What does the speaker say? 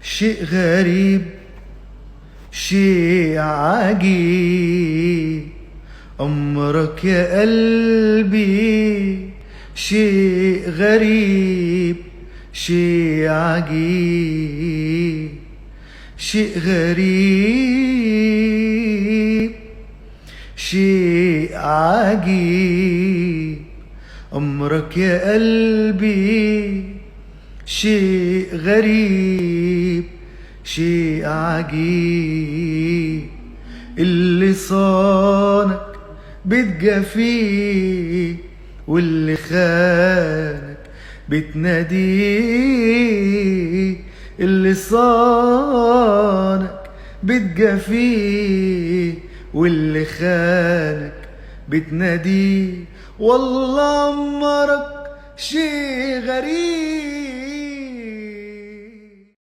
شيء غريب شيء عجيب أمرك يا قلبي، شيء غريب شيء عجيب، شيء غريب شيء عجيب أمرك يا قلبي، شيء غريب شيء عجيب. اللي صانك بتجافيه واللي خانك بتناديه، اللي صانك بتجافيه واللي خانك بتناديه. والله أمرك شيء غريب